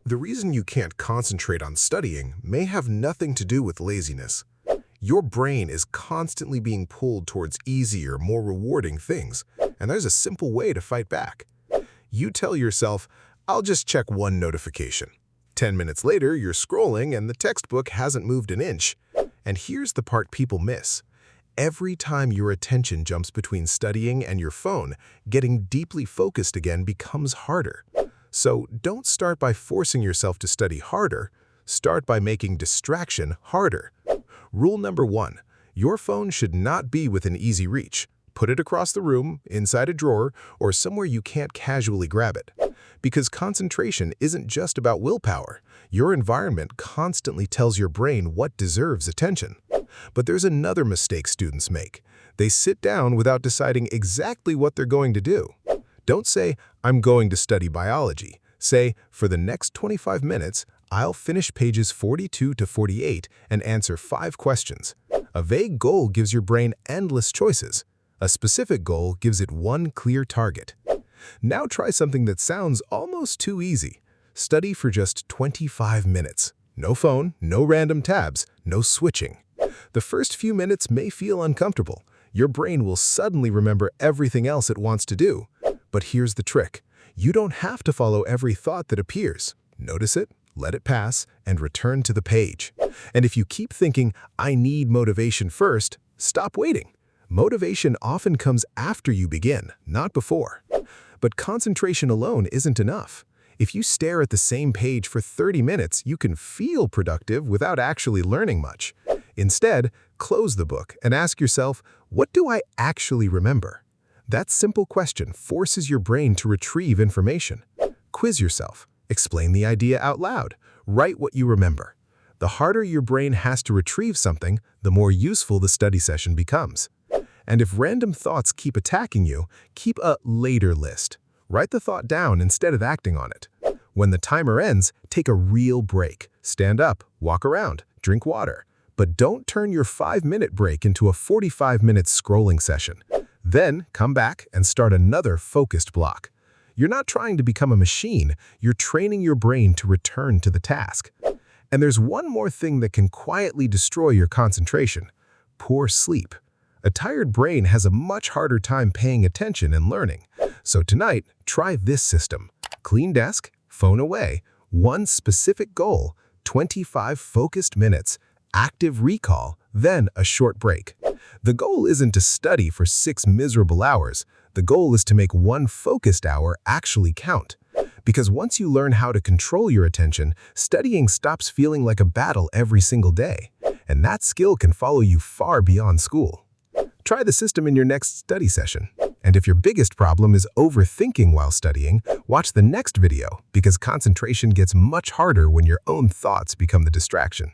The reason you can't concentrate on studying may have nothing to do with laziness. Your brain is constantly being pulled towards easier, more rewarding things, and there's a simple way to fight back. You tell yourself, I'll just check one notification. 10 minutes later, you're scrolling and the textbook hasn't moved an inch. And here's the part people miss. Every time your attention jumps between studying and your phone, getting deeply focused again becomes harder. So don't start by forcing yourself to study harder. Start by making distraction harder. Rule number 1. Your phone should not be within easy reach. Put it across the room, inside a drawer, or somewhere you can't casually grab it. Because concentration isn't just about willpower. Your environment constantly tells your brain what deserves attention. But there's another mistake students make. They sit down without deciding exactly what they're going to do. Don't say, I'm going to study biology. Say, for the next 25 minutes, I'll finish pages 42 to 48 and answer 5 questions. A vague goal gives your brain endless choices. A specific goal gives it one clear target. Now try something that sounds almost too easy. Study for just 25 minutes. No phone, no random tabs, no switching. The first few minutes may feel uncomfortable. Your brain will suddenly remember everything else it wants to do. But here's the trick. You don't have to follow every thought that appears. Notice it, let it pass, and return to the page. And if you keep thinking, I need motivation first, stop waiting. Motivation often comes after you begin, not before. But concentration alone isn't enough. If you stare at the same page for 30 minutes, you can feel productive without actually learning much. Instead, close the book and ask yourself, what do I actually remember? That simple question forces your brain to retrieve information. Quiz yourself. Explain the idea out loud. Write what you remember. The harder your brain has to retrieve something, the more useful the study session becomes. And if random thoughts keep attacking you, keep a later list. Write the thought down instead of acting on it. When the timer ends, take a real break. Stand up, walk around, drink water. But don't turn your 5-minute break into a 45-minute scrolling session. Then come back and start another focused block. You're not trying to become a machine, you're training your brain to return to the task. And there's one more thing that can quietly destroy your concentration: poor sleep. A tired brain has a much harder time paying attention and learning. So tonight, try this system. Clean desk, phone away, one specific goal, 25 focused minutes, active recall, then a short break. The goal isn't to study for 6 miserable hours. The goal is to make one focused hour actually count. Because once you learn how to control your attention, studying stops feeling like a battle every single day. And that skill can follow you far beyond school. Try the system in your next study session. And if your biggest problem is overthinking while studying, watch the next video because concentration gets much harder when your own thoughts become the distraction.